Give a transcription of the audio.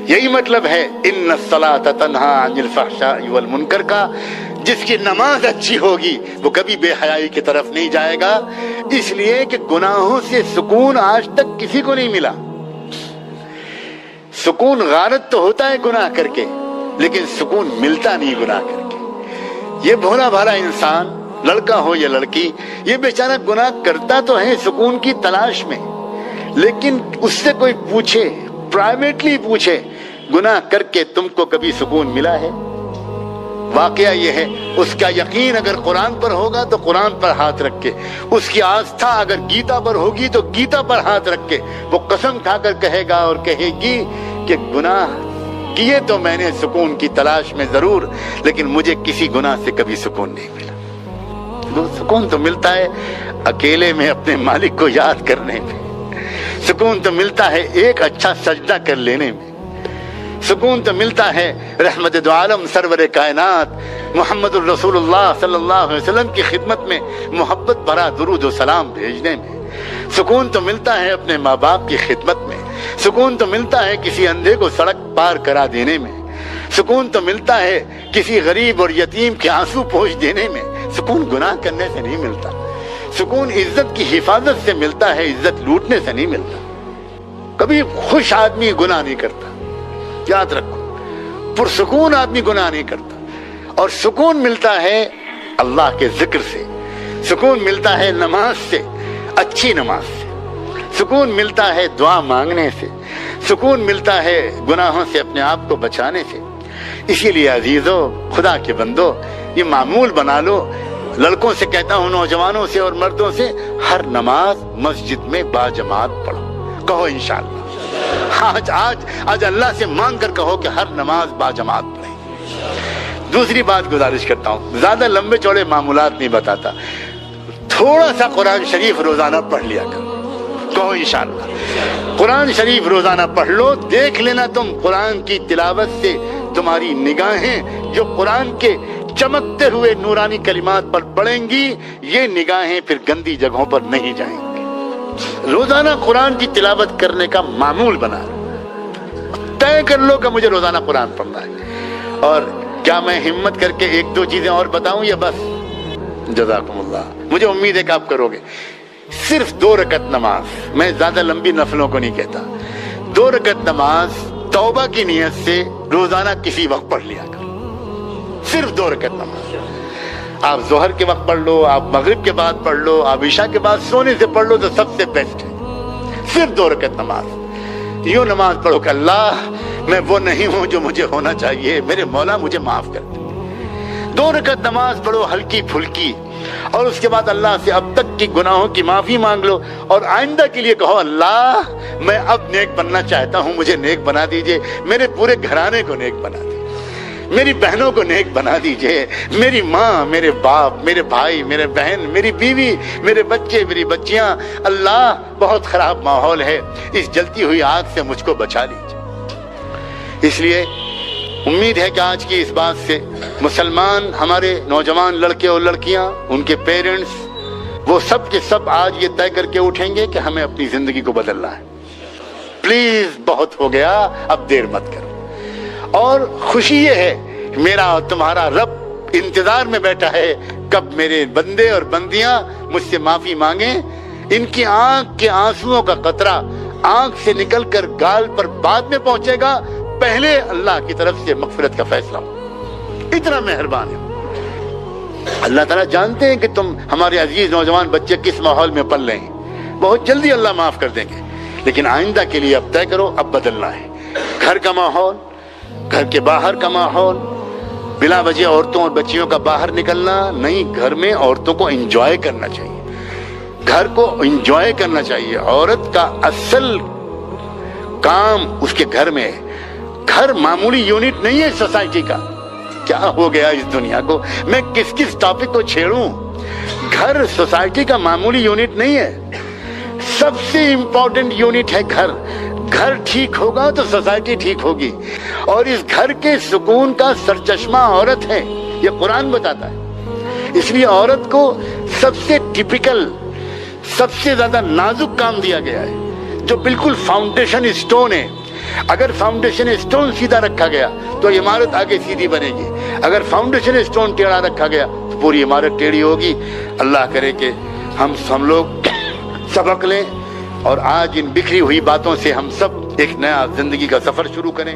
یہی مطلب ہے ان الصلاۃ تنہا عن الفحشاء والمنکر کا، جس کی نماز اچھی ہوگی وہ کبھی بے حیائی کی طرف نہیں جائے گا، اس لیے کہ گناہوں سے سکون آج تک کسی کو نہیں ملا۔ سکون غارت تو ہوتا ہے گناہ کر کے، لیکن سکون ملتا نہیں گناہ کر کے۔ یہ بھولا بھالا انسان، لڑکا ہو یا لڑکی، یہ بیچارہ گناہ کرتا تو ہے سکون کی تلاش میں، لیکن اس سے کوئی پوچھے، پرائیویٹلی پوچھے، گناہ کر کے تم کو کبھی سکون ملا ہے؟ واقعہ یہ ہے، اس کا یقین اگر قرآن پر ہوگا تو قرآن پر ہاتھ رکھ کے، اس کی آستھا اگر گیتا پر ہوگی تو گیتا پر ہاتھ رکھ کے وہ قسم کھا کر کہے گا اور کہے گی کہ گناہ کیے تو میں نے سکون کی تلاش میں ضرور، لیکن مجھے کسی گناہ سے کبھی سکون نہیں ملا۔ سکون تو ملتا ہے اکیلے میں اپنے مالک کو یاد کرنے میں، سکون تو ملتا ہے ایک اچھا سجدہ کر لینے میں، سکون تو ملتا ہے رحمت دو عالم سرور کائنات محمد الرسول اللہ صلی اللہ علیہ وسلم کی خدمت میں محبت بھرا درود و سلام بھیجنے میں، سکون تو ملتا ہے اپنے ماں باپ کی خدمت میں، سکون تو ملتا ہے کسی اندھے کو سڑک پار کرا دینے میں، سکون تو ملتا ہے کسی غریب اور یتیم کے آنسو پوچھ دینے میں۔ سکون گناہ کرنے سے نہیں ملتا، سکون عزت کی حفاظت سے ملتا ہے، عزت لوٹنے سے نہیں ملتا۔ کبھی خوش آدمی گناہ نہیں کرتا، یاد رکھو، پرسکون آدمی گناہ نہیں کرتا۔ اور سکون ملتا ہے اللہ کے ذکر سے، سکون ملتا ہے نماز سے، اچھی نماز سے، سکون ملتا ہے دعا مانگنے سے، سکون ملتا ہے گناہوں سے اپنے آپ کو بچانے سے۔ اسی لیے عزیزو، خدا کے بندو، یہ معمول بنا لو، لڑکوں سے کہتا ہوں، نوجوانوں سے اور مردوں سے، ہر نماز مسجد میں باجماعت پڑھو، کہو انشاءاللہ۔ آج اللہ سے مانگ کر کہو کہ ہر نماز باجماعت پڑھیں۔ دوسری بات گزارش کرتا ہوں، زیادہ لمبے چوڑے معمولات نہیں بتاتا، تھوڑا سا قرآن شریف روزانہ پڑھ لیا کرو، کہو انشاءاللہ۔ قرآن شریف روزانہ پڑھ لو، دیکھ لینا تم قرآن کی تلاوت سے تمہاری نگاہیں جو قرآن کے چمکتے ہوئے نورانی کلمات پر پڑیں گی، یہ نگاہیں پھر گندی جگہوں پر نہیں جائیں گی۔ روزانہ قرآن کی تلاوت کرنے کا معمول بنا لو، طے کر لو کہ مجھے روزانہ قرآن پڑھنا ہے۔ اور کیا میں ہمت کر کے ایک دو چیزیں اور بتاؤں یا بس؟ جزاکم اللہ، مجھے امید ہے کہ آپ کرو گے۔ صرف 2 رکعت نماز، میں زیادہ لمبی نفلوں کو نہیں کہتا، 2 رکعت نماز توبہ کی نیت سے روزانہ کسی وقت پڑھ لیا کرو، صرف 2 رکعت نماز۔ آپ ظہر کے وقت پڑھ لو، آپ مغرب کے بعد پڑھ لو، آپ عشاء کے بعد سونے سے پڑھ لو تو سب سے بیسٹ ہے، صرف 2 رکعت نماز۔ یوں نماز پڑھو کہ اللہ، میں وہ نہیں ہوں جو مجھے ہونا چاہیے، میرے مولا مجھے معاف کر دے۔ 2 رکعت نماز پڑھو ہلکی پھلکی، اور اس کے بعد اللہ سے اب تک کی گناہوں کی معافی مانگ لو، اور آئندہ کے لیے کہو اللہ، میں اب نیک بننا چاہتا ہوں، مجھے نیک بنا دیجئے، میرے پورے گھرانے کو نیک بنا دیجئے، میری بہنوں کو نیک بنا دیجئے، میری ماں، میرے باپ، میرے بھائی، میرے بہن، میری بیوی، میرے بچے، میری بچیاں، اللہ بہت خراب ماحول ہے، اس جلتی ہوئی آگ سے مجھ کو بچا لیجئے۔ اس لیے امید ہے کہ آج کی اس بات سے مسلمان، ہمارے نوجوان لڑکے اور لڑکیاں، ان کے پیرنٹس، وہ سب کے سب آج یہ طے کر کے اٹھیں گے کہ ہمیں اپنی زندگی کو بدلنا ہے۔ پلیز، بہت ہو گیا، اب دیر مت کرو۔ اور خوشی یہ ہے کہ میرا اور تمہارا رب انتظار میں بیٹھا ہے کب میرے بندے اور بندیاں مجھ سے معافی مانگیں۔ ان کی آنکھ کے آنسوؤں کا قطرہ آنکھ سے نکل کر گال پر بعد میں پہنچے گا، پہلے اللہ کی طرف سے مغفرت کا فیصلہ ہو۔ اتنا مہربان ہے اللہ تعالیٰ، جانتے ہیں کہ تم ہمارے عزیز نوجوان بچے کس ماحول میں پل رہے ہیں، بہت جلدی اللہ معاف کر دیں گے، لیکن آئندہ کے لیے اب طے کرو، اب بدلنا ہے۔ گھر کا ماحول، گھر کے باہر کا ماحول، بلا وجہ عورتوں اور بچیوں کا باہر نکلنا نہیں، گھر میں عورتوں کو انجوائے کرنا چاہیے، گھر کو انجوائے کرنا چاہیے۔ عورت کا اصل کام اس کے گھر میں ہے، گھر معمولی یونٹ نہیں ہے سوسائٹی کا۔ کیا ہو گیا اس دنیا کو، میں کس ٹاپک کو چھیڑوں؟ گھر سوسائٹی کا معمولی یونٹ نہیں ہے، سب سے امپورٹنٹ یونٹ ہے گھر۔ گھر ٹھیک ہوگا تو سوسائٹی ٹھیک ہوگی، اور اس گھر کے سکون کا سرچشمہ عورت ہے، یہ قرآن بتاتا ہے۔ اس لیے عورت کو سب سے ٹپیکل، سب سے زیادہ نازک کام دیا گیا ہے، جو بالکل فاؤنڈیشن اسٹون ہے۔ اگر فاؤنڈیشن اسٹون سیدھا رکھا گیا تو عمارت آگے سیدھی بنے گی، اگر فاؤنڈیشن اسٹون ٹیڑھا رکھا گیا تو پوری عمارت ٹیڑھی ہوگی۔ اللہ کرے کہ ہم لوگ سبق لیں اور آج ان بکھری ہوئی باتوں سے ہم سب ایک نیا زندگی کا سفر شروع کریں۔